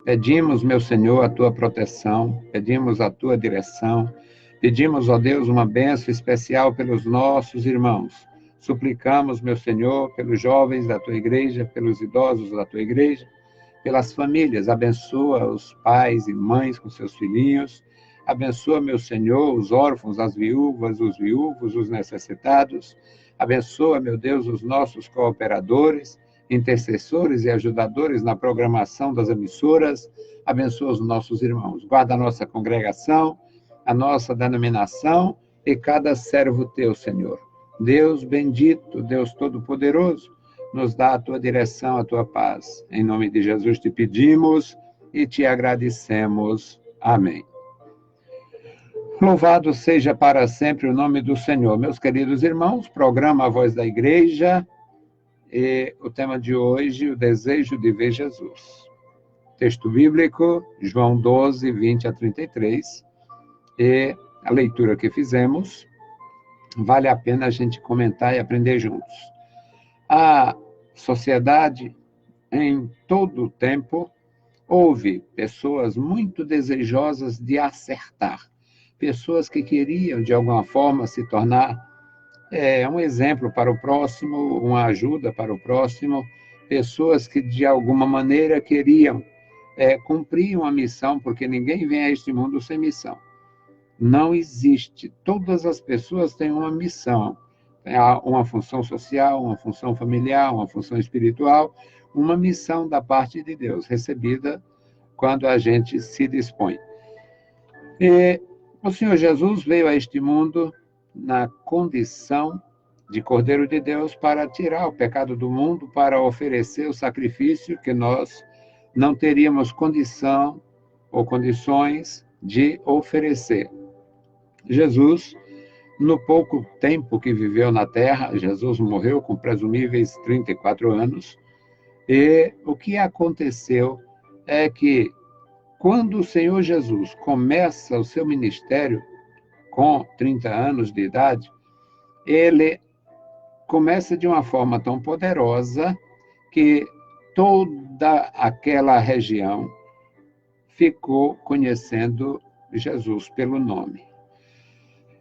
Pedimos, meu Senhor, a tua proteção, pedimos a tua direção, pedimos, ó Deus, uma bênção especial pelos nossos irmãos. Suplicamos, meu Senhor, pelos jovens da tua igreja, pelos idosos da tua igreja, pelas famílias. Abençoa os pais e mães com seus filhinhos. Abençoa, meu Senhor, os órfãos, as viúvas, os viúvos, os necessitados. Abençoa, meu Deus, os nossos cooperadores, intercessores e ajudadores na programação das emissoras. Abençoa os nossos irmãos. Guarda a nossa congregação, a nossa denominação e cada servo teu, Senhor. Deus bendito, Deus todo-poderoso, nos dá a tua direção, a tua paz. Em nome de Jesus te pedimos e te agradecemos. Amém. Louvado seja para sempre o nome do Senhor. Meus queridos irmãos, programa A Voz da Igreja, e o tema de hoje, o desejo de ver Jesus. Texto bíblico, João 12, 20 a 33, e a leitura que fizemos, vale a pena a gente comentar e aprender juntos. A sociedade, em todo o tempo, houve pessoas muito desejosas de acertar, pessoas que queriam, de alguma forma, se tornar um exemplo para o próximo, uma ajuda para o próximo, pessoas que, de alguma maneira, queriam cumprir uma missão, porque ninguém vem a este mundo sem missão. Não existe. Todas as pessoas têm uma missão, uma função social, uma função familiar, uma função espiritual, uma missão da parte de Deus, recebida quando a gente se dispõe. E o Senhor Jesus veio a este mundo na condição de Cordeiro de Deus para tirar o pecado do mundo, para oferecer o sacrifício que nós não teríamos condição ou condições de oferecer. Jesus, no pouco tempo que viveu na terra, Jesus morreu com presumíveis 34 anos, e o que aconteceu é que, quando o Senhor Jesus começa o seu ministério, com 30 anos de idade, ele começa de uma forma tão poderosa que toda aquela região ficou conhecendo Jesus pelo nome.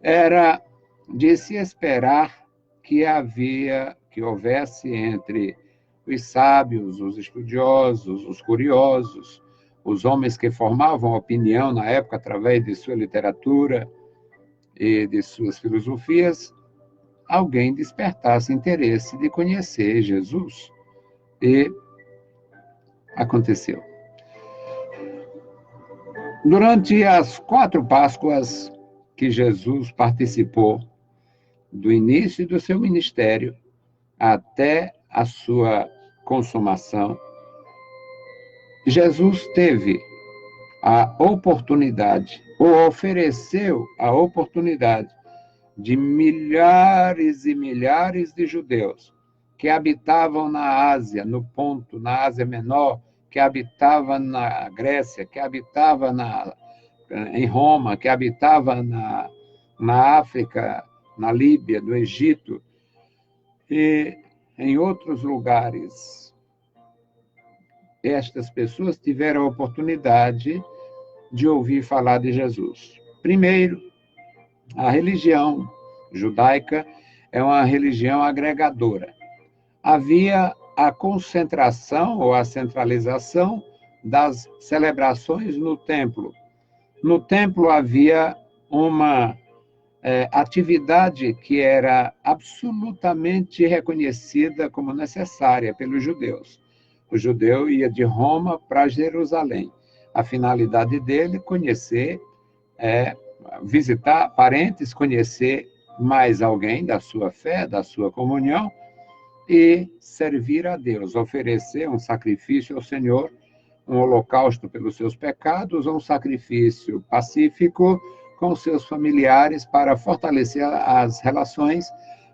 Era de se esperar que houvesse entre os sábios, os estudiosos, os curiosos, os homens que formavam opinião na época através de sua literatura e de suas filosofias, alguém despertasse interesse de conhecer Jesus. E aconteceu. Durante as 4 Páscoas que Jesus participou, do início do seu ministério até a sua consumação, Jesus teve a oportunidade, ou ofereceu a oportunidade, de milhares e milhares de judeus que habitavam na Ásia, no Ponto, na Ásia Menor, que habitavam na Grécia, que habitavam em Roma, que habitavam na África, na Líbia, no Egito, e em outros lugares. Estas pessoas tiveram a oportunidade de ouvir falar de Jesus. Primeiro, a religião judaica é uma religião agregadora. Havia a concentração ou a centralização das celebrações no templo. No templo havia uma atividade que era absolutamente reconhecida como necessária pelos judeus. O judeu ia de Roma para Jerusalém. A finalidade dele, conhecer, visitar parentes, conhecer mais alguém da sua fé, da sua comunhão, e servir a Deus, oferecer um sacrifício ao Senhor, um holocausto pelos seus pecados, ou um sacrifício pacífico com seus familiares para fortalecer as relações,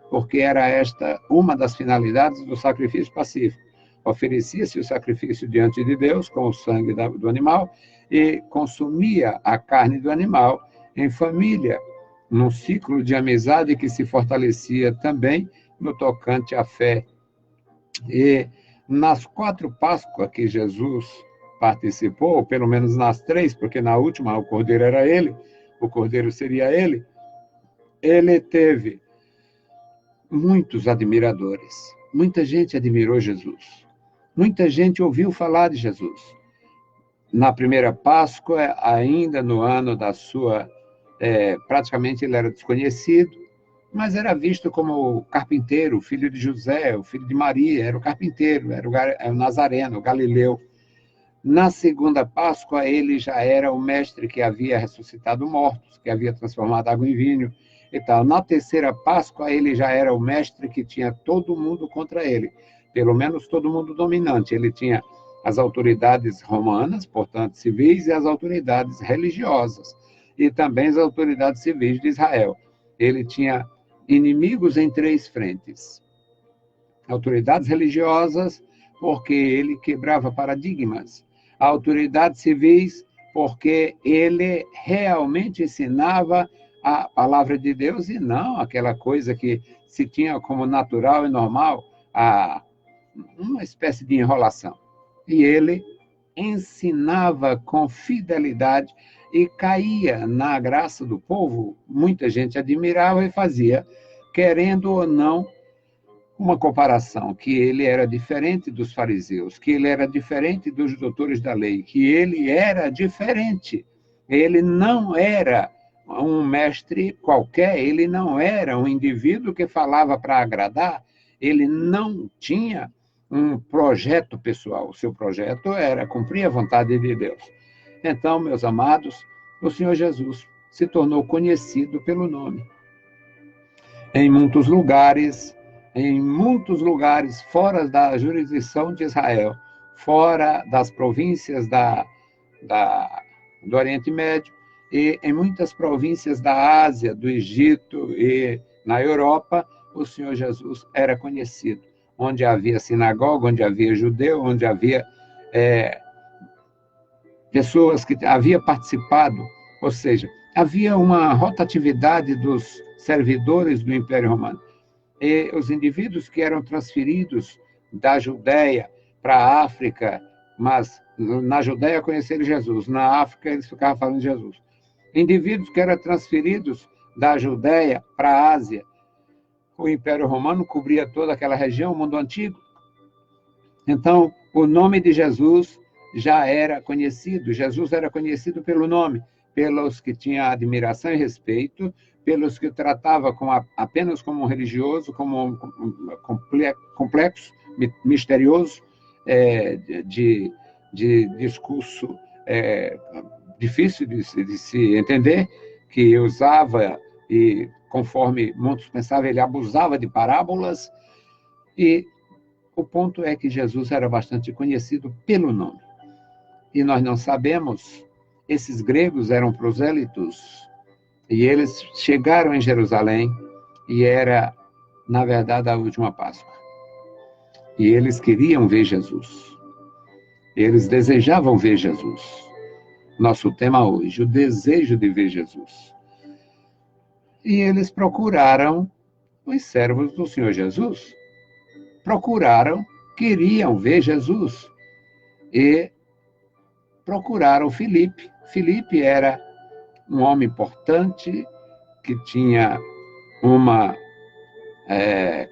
porque era esta uma das finalidades do sacrifício pacífico. Oferecia-se o sacrifício diante de Deus com o sangue do animal e consumia a carne do animal em família, num ciclo de amizade que se fortalecia também no tocante à fé. E nas 4 Páscoas que Jesus participou, ou pelo menos nas 3, porque na última o cordeiro era ele, o cordeiro seria ele, ele teve muitos admiradores. Muita gente admirou Jesus. Muita gente ouviu falar de Jesus. Na primeira Páscoa, ainda no ano da sua... praticamente ele era desconhecido, mas era visto como o carpinteiro, o filho de José, o filho de Maria, era o carpinteiro, era o Nazareno, o Galileu. Na segunda Páscoa, ele já era o mestre que havia ressuscitado mortos, que havia transformado água em vinho e tal. Na terceira Páscoa, ele já era o mestre que tinha todo mundo contra ele, pelo menos todo mundo dominante. Ele tinha as autoridades romanas, portanto civis, e as autoridades religiosas, e também as autoridades civis de Israel. Ele tinha inimigos em 3 frentes. Autoridades religiosas, porque ele quebrava paradigmas. Autoridades civis, porque ele realmente ensinava a palavra de Deus e não aquela coisa que se tinha como natural e normal, uma espécie de enrolação. E ele ensinava com fidelidade e caía na graça do povo. Muita gente admirava e fazia, querendo ou não, uma comparação, que ele era diferente dos fariseus, que ele era diferente dos doutores da lei, que ele era diferente. Ele não era um mestre qualquer, ele não era um indivíduo que falava para agradar, ele não tinha um projeto pessoal. O seu projeto era cumprir a vontade de Deus. Então, meus amados, o Senhor Jesus se tornou conhecido pelo nome. Em muitos lugares fora da jurisdição de Israel, fora das províncias do Oriente Médio, e em muitas províncias da Ásia, do Egito e na Europa, o Senhor Jesus era conhecido. Onde havia sinagoga, onde havia judeu, onde havia pessoas que haviam participado, ou seja, havia uma rotatividade dos servidores do Império Romano. E os indivíduos que eram transferidos da Judéia para a África, mas na Judéia conheceram Jesus, na África eles ficavam falando de Jesus. Indivíduos que eram transferidos da Judéia para a Ásia, o Império Romano cobria toda aquela região, o mundo antigo. Então, o nome de Jesus já era conhecido. Jesus era conhecido pelo nome, pelos que tinham admiração e respeito, pelos que tratava apenas como um religioso, como um complexo, misterioso, de discurso difícil de se entender, que usava, e conforme muitos pensavam, ele abusava de parábolas, e o ponto é que Jesus era bastante conhecido pelo nome. E nós não sabemos, esses gregos eram prosélitos, e eles chegaram em Jerusalém, e era, na verdade, a última Páscoa. E eles queriam ver Jesus. Eles desejavam ver Jesus. Nosso tema hoje, o desejo de ver Jesus. E eles procuraram os servos do Senhor Jesus. Queriam ver Jesus. E procuraram Filipe. Filipe era um homem importante, que tinha uma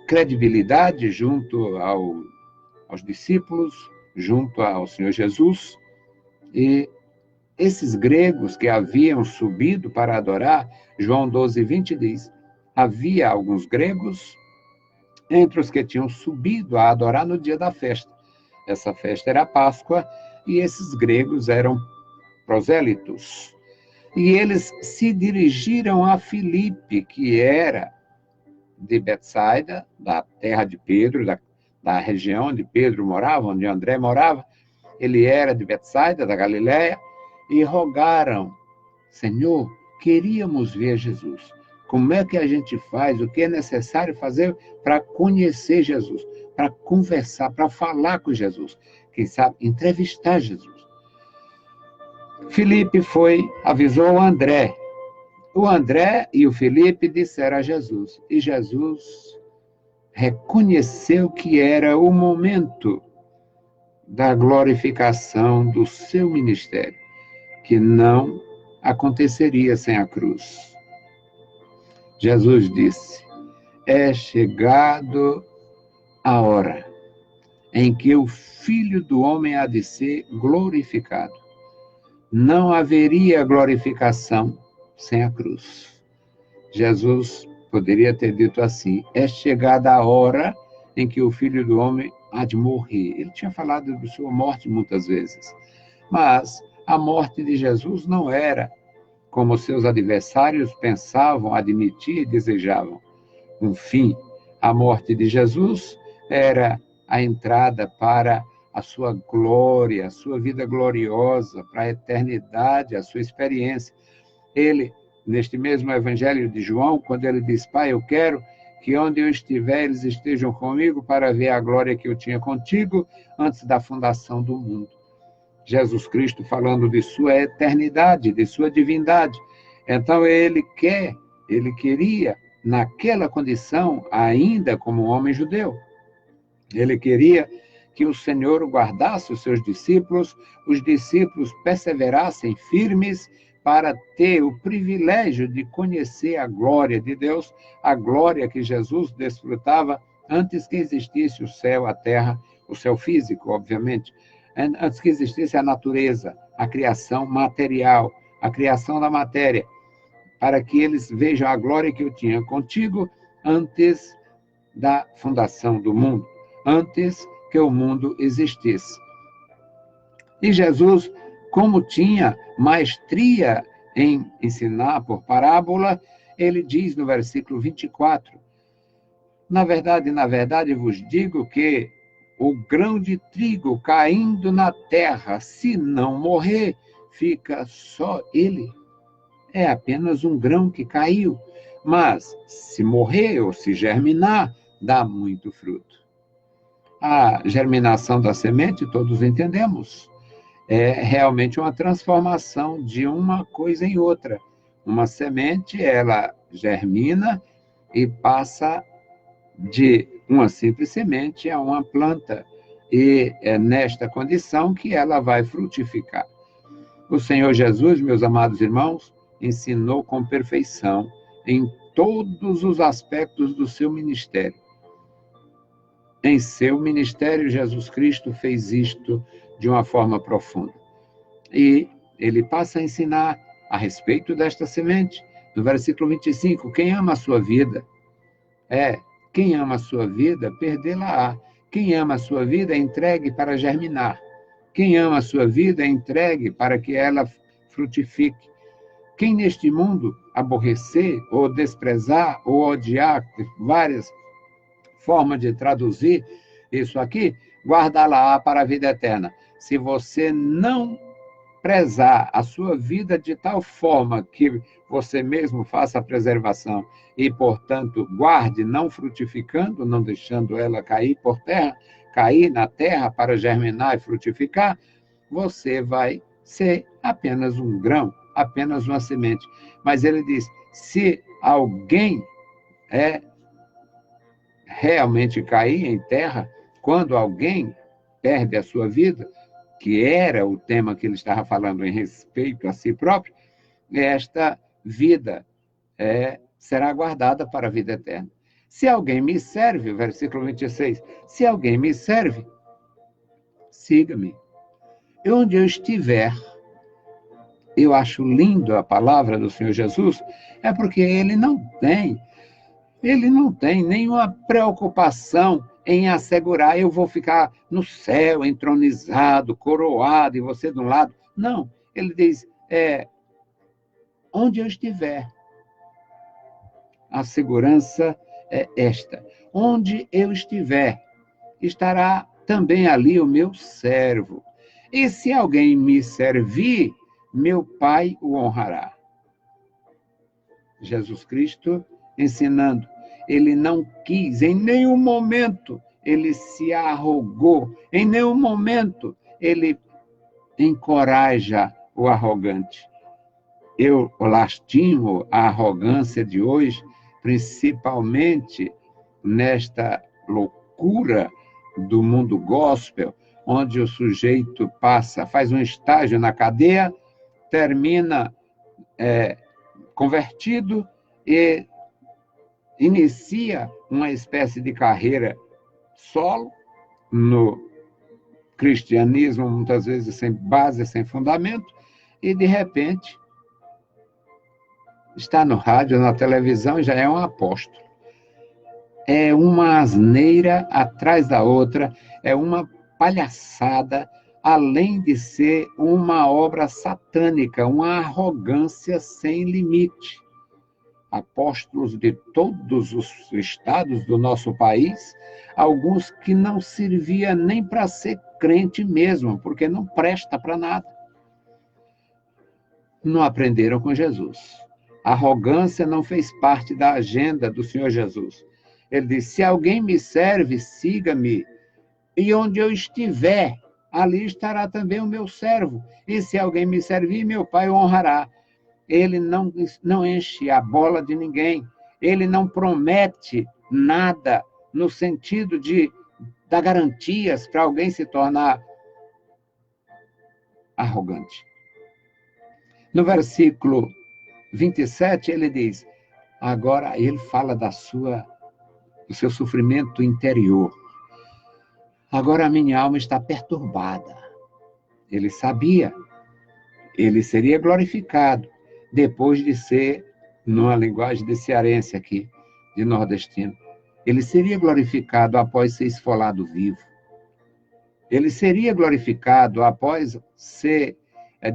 credibilidade junto aos discípulos, junto ao Senhor Jesus. E esses gregos que haviam subido para adorar, João 12:20 diz, havia alguns gregos entre os que tinham subido a adorar no dia da festa. Essa festa era a Páscoa, e esses gregos eram prosélitos. E eles se dirigiram a Filipe, que era de Betsaida, da terra de Pedro, da região onde Pedro morava, onde André morava. Ele era de Betsaida, da Galileia, e rogaram, Senhor, queríamos ver Jesus. Como é que a gente faz? O que é necessário fazer para conhecer Jesus? Para conversar, para falar com Jesus? Quem sabe, entrevistar Jesus. Filipe avisou o André. O André e o Filipe disseram a Jesus. E Jesus reconheceu que era o momento da glorificação do seu ministério, que não aconteceria sem a cruz. Jesus disse: é chegado a hora em que o Filho do Homem há de ser glorificado. Não haveria glorificação sem a cruz. Jesus poderia ter dito assim: é chegada a hora em que o Filho do Homem há de morrer. Ele tinha falado de sua morte muitas vezes, mas a morte de Jesus não era como seus adversários pensavam, admitir e desejavam, um fim. A morte de Jesus era a entrada para a sua glória, a sua vida gloriosa, para a eternidade, a sua experiência. Ele, neste mesmo Evangelho de João, quando ele diz: Pai, eu quero que onde eu estiver, eles estejam comigo para ver a glória que eu tinha contigo antes da fundação do mundo. Jesus Cristo falando de sua eternidade, de sua divindade. Então ele queria, naquela condição, ainda como homem judeu, ele queria que o Senhor guardasse os seus discípulos, os discípulos perseverassem firmes para ter o privilégio de conhecer a glória de Deus, a glória que Jesus desfrutava antes que existisse o céu, a terra, o céu físico, obviamente, antes que existisse a natureza, a criação material, a criação da matéria, para que eles vejam a glória que eu tinha contigo antes da fundação do mundo, antes que o mundo existisse. E Jesus, como tinha maestria em ensinar por parábola, ele diz no versículo 24: na verdade vos digo que o grão de trigo caindo na terra, se não morrer, fica só ele. É apenas um grão que caiu, mas se morrer ou se germinar, dá muito fruto. A germinação da semente, todos entendemos, é realmente uma transformação de uma coisa em outra. Uma semente, ela germina e passa de uma simples semente a uma planta. E é nesta condição que ela vai frutificar. O Senhor Jesus, meus amados irmãos, ensinou com perfeição em todos os aspectos do seu ministério. Em seu ministério, Jesus Cristo fez isto de uma forma profunda. E ele passa a ensinar a respeito desta semente. No versículo 25, quem ama a sua vida, quem ama a sua vida, perdê-la-á. Quem ama a sua vida, entregue para germinar. Quem ama a sua vida, entregue para que ela frutifique. Quem neste mundo aborrecer, ou desprezar, ou odiar, várias formas de traduzir isso aqui, guardá-la para a vida eterna. Se você não prezar a sua vida de tal forma que você mesmo faça a preservação e, portanto, guarde, não frutificando, não deixando ela cair por terra, cair na terra para germinar e frutificar, você vai ser apenas um grão, apenas uma semente. Mas ele diz, se alguém realmente cair em terra, quando alguém perde a sua vida, que era o tema que ele estava falando em respeito a si próprio, esta vida será guardada para a vida eterna. Se alguém me serve, o versículo 26, se alguém me serve, siga-me. E onde eu estiver, eu acho lindo a palavra do Senhor Jesus, é porque ele não tem nenhuma preocupação em assegurar, eu vou ficar no céu, entronizado, coroado, e você de um lado. Não, ele diz, onde eu estiver, a segurança é esta. Onde eu estiver, estará também ali o meu servo. E se alguém me servir, meu Pai o honrará. Jesus Cristo ensinando. Ele não quis, em nenhum momento, ele se arrogou, em nenhum momento ele encoraja o arrogante. Eu lastimo a arrogância de hoje, principalmente nesta loucura do mundo gospel, onde o sujeito faz um estágio na cadeia, termina convertido e inicia uma espécie de carreira solo no cristianismo, muitas vezes sem base, sem fundamento, e de repente está no rádio, na televisão e já é um apóstolo. É uma asneira atrás da outra, é uma palhaçada, além de ser uma obra satânica, uma arrogância sem limite. Apóstolos de todos os estados do nosso país, alguns que não servia nem para ser crente mesmo, porque não presta para nada. Não aprenderam com Jesus. A arrogância não fez parte da agenda do Senhor Jesus. Ele disse, se alguém me serve, siga-me, e onde eu estiver, ali estará também o meu servo. E se alguém me servir, meu Pai o honrará. Ele não enche a bola de ninguém. Ele não promete nada no sentido de dar garantias para alguém se tornar arrogante. No versículo 27, ele diz, agora ele fala do seu sofrimento interior. Agora a minha alma está perturbada. Ele sabia, ele seria glorificado depois de ser, numa linguagem de cearense aqui, de nordestino, ele seria glorificado após ser esfolado vivo. Ele seria glorificado após ser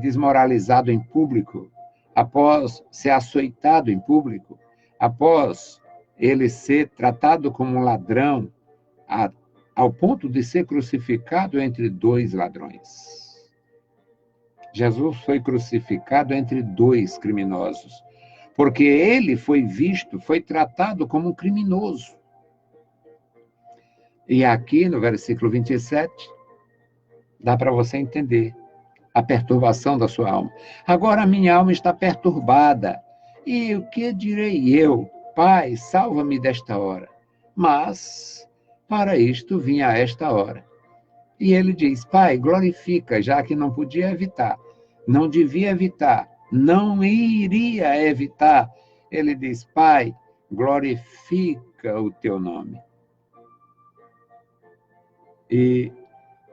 desmoralizado em público, após ser açoitado em público, após ele ser tratado como um ladrão, ao ponto de ser crucificado entre dois ladrões. Jesus foi crucificado entre dois criminosos, porque ele foi visto, foi tratado como um criminoso. E aqui no versículo 27, dá para você entender a perturbação da sua alma. Agora a minha alma está perturbada. E o que direi eu? Pai, salva-me desta hora. Mas, para isto, vinha esta hora. E ele diz, Pai, glorifica, já que não podia evitar, não devia evitar, não iria evitar. Ele diz, Pai, glorifica o teu nome. E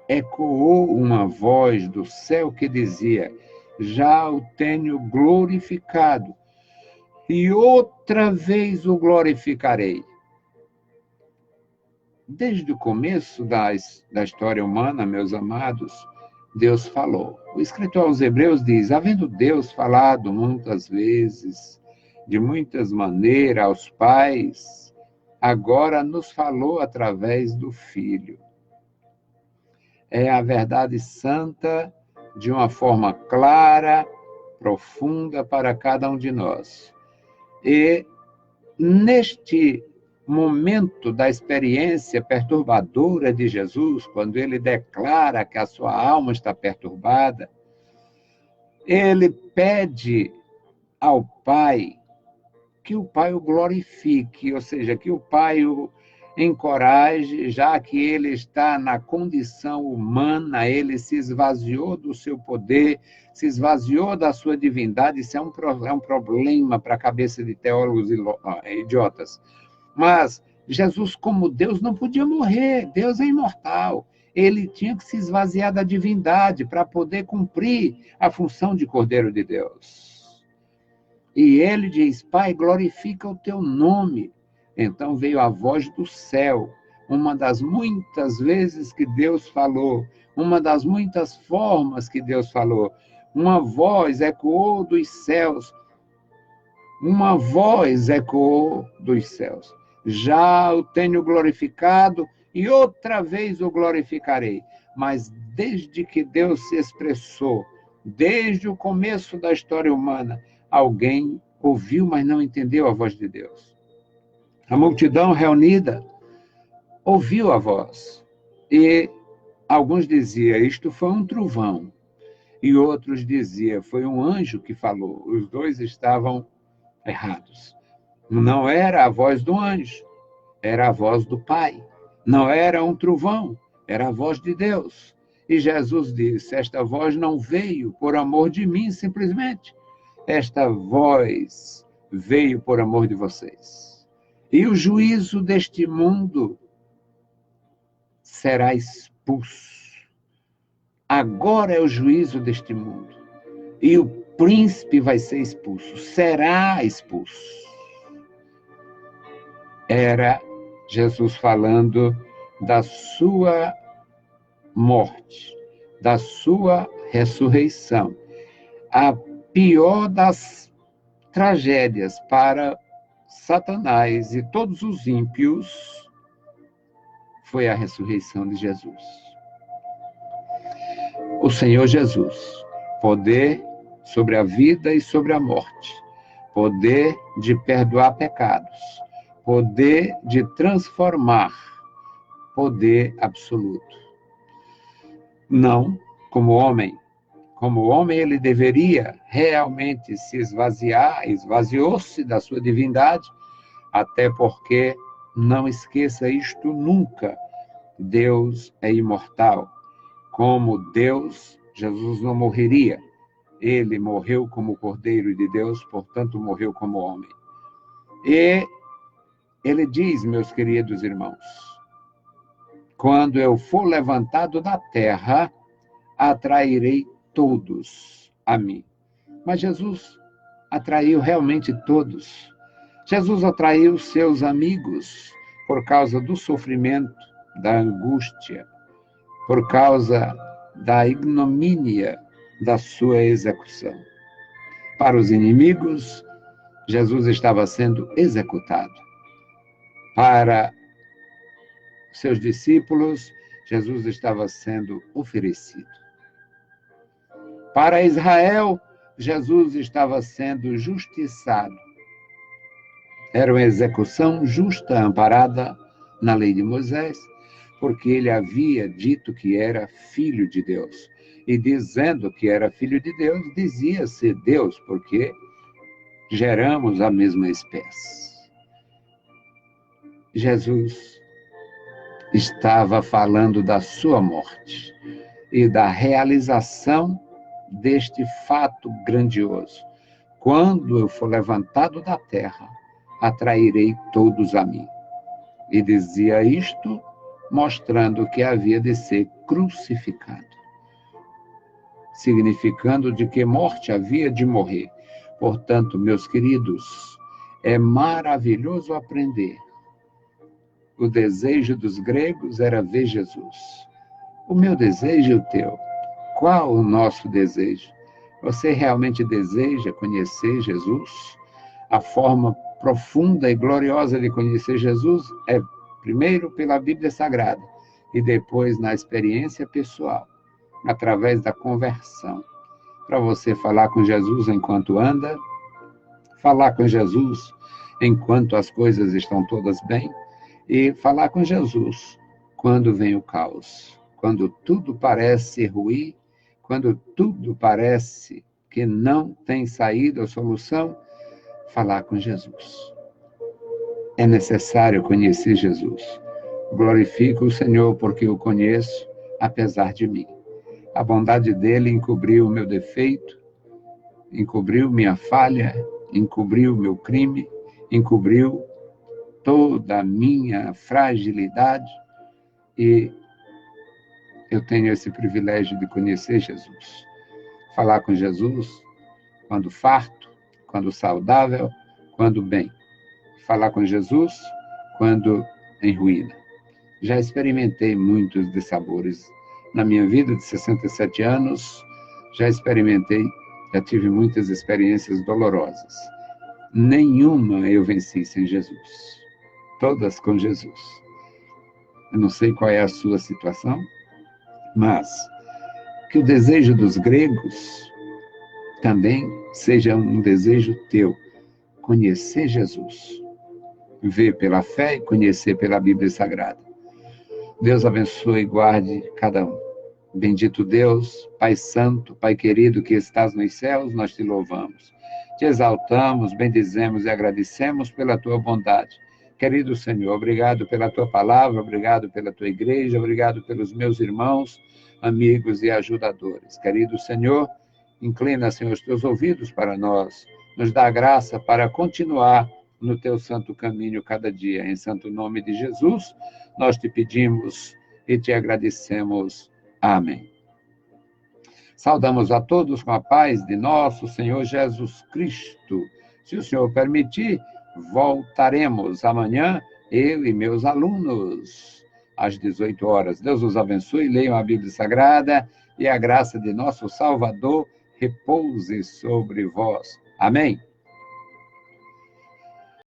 ecoou uma voz do céu que dizia, já o tenho glorificado, e outra vez o glorificarei. Desde o começo da história humana, meus amados, Deus falou. O escritor aos Hebreus diz, havendo Deus falado muitas vezes, de muitas maneiras aos pais, agora nos falou através do Filho. É a verdade santa de uma forma clara, profunda para cada um de nós. E neste momento da experiência perturbadora de Jesus, quando ele declara que a sua alma está perturbada, ele pede ao Pai que o Pai o glorifique, ou seja, que o Pai o encoraje, já que ele está na condição humana, ele se esvaziou do seu poder, se esvaziou da sua divindade. Isso é um problema para a cabeça de teólogos idiotas. Mas Jesus, como Deus, não podia morrer, Deus é imortal. Ele tinha que se esvaziar da divindade para poder cumprir a função de Cordeiro de Deus. E ele diz, Pai, glorifica o teu nome. Então veio a voz do céu, uma das muitas vezes que Deus falou, uma das muitas formas que Deus falou. Uma voz ecoou dos céus, uma voz ecoou dos céus. Já o tenho glorificado e outra vez o glorificarei. Mas desde que Deus se expressou, desde o começo da história humana, alguém ouviu, mas não entendeu a voz de Deus. A multidão reunida ouviu a voz e alguns diziam, isto foi um trovão, e outros diziam, foi um anjo que falou. Os dois estavam errados. Não era a voz do anjo, era a voz do Pai. Não era um trovão, era a voz de Deus. E Jesus disse: esta voz não veio por amor de mim, simplesmente. Esta voz veio por amor de vocês. E o juízo deste mundo será expulso. Agora é o juízo deste mundo. E o príncipe vai ser expulso, será expulso. Era Jesus falando da sua morte, da sua ressurreição. A pior das tragédias para Satanás e todos os ímpios foi a ressurreição de Jesus. O Senhor Jesus, poder sobre a vida e sobre a morte, poder de perdoar pecados, poder de transformar, poder absoluto. Não como homem. Como homem, ele deveria realmente se esvaziar, esvaziou-se da sua divindade, até porque, não esqueça isto nunca, Deus é imortal. Como Deus, Jesus não morreria. Ele morreu como Cordeiro de Deus, portanto, morreu como homem. E ele diz, meus queridos irmãos, quando eu for levantado da terra, atrairei todos a mim. Mas Jesus atraiu realmente todos. Jesus atraiu seus amigos por causa do sofrimento, da angústia, por causa da ignomínia da sua execução. Para os inimigos, Jesus estava sendo executado. Para seus discípulos, Jesus estava sendo oferecido. Para Israel, Jesus estava sendo justiçado. Era uma execução justa, amparada na lei de Moisés, porque ele havia dito que era filho de Deus. E dizendo que era filho de Deus, dizia ser Deus, porque geramos a mesma espécie. Jesus estava falando da sua morte e da realização deste fato grandioso. Quando eu for levantado da terra, atrairei todos a mim. E dizia isto, mostrando que havia de ser crucificado, significando de que morte havia de morrer. Portanto, meus queridos, é maravilhoso aprender. O desejo dos gregos era ver Jesus. O meu desejo e o teu. Qual o nosso desejo? Você realmente deseja conhecer Jesus? A forma profunda e gloriosa de conhecer Jesus é, primeiro, pela Bíblia Sagrada e depois na experiência pessoal, através da conversão. Para você falar com Jesus enquanto anda, falar com Jesus enquanto as coisas estão todas bem e falar com Jesus quando vem o caos, quando tudo parece ruir, quando tudo parece que não tem saída ou solução, falar com Jesus. É necessário conhecer Jesus. Glorifico o Senhor porque o conheço, apesar de mim. A bondade dele encobriu o meu defeito, encobriu minha falha, encobriu meu crime, encobriu toda a minha fragilidade e eu tenho esse privilégio de conhecer Jesus. Falar com Jesus quando farto, quando saudável, quando bem. Falar com Jesus quando em ruína. Já experimentei muitos dissabores na minha vida de 67 anos, já tive muitas experiências dolorosas. Nenhuma eu venci sem Jesus. Todas com Jesus. Eu não sei qual é a sua situação, mas que o desejo dos gregos também seja um desejo teu. Conhecer Jesus. Ver pela fé e conhecer pela Bíblia Sagrada. Deus abençoe e guarde cada um. Bendito Deus, Pai Santo, Pai querido que estás nos céus, nós te louvamos. Te exaltamos, bendizemos e agradecemos pela tua bondade. Querido Senhor, obrigado pela tua palavra, obrigado pela tua igreja, obrigado pelos meus irmãos, amigos e ajudadores. Querido Senhor, inclina, Senhor, os teus ouvidos para nós, nos dá graça para continuar no teu santo caminho cada dia. Em santo nome de Jesus, nós te pedimos e te agradecemos. Amém. Saudamos a todos com a paz de nosso Senhor Jesus Cristo. Se o Senhor permitir, voltaremos amanhã, eu e meus alunos, às 18 horas. Deus os abençoe, leiam a Bíblia Sagrada e a graça de nosso Salvador repouse sobre vós. Amém.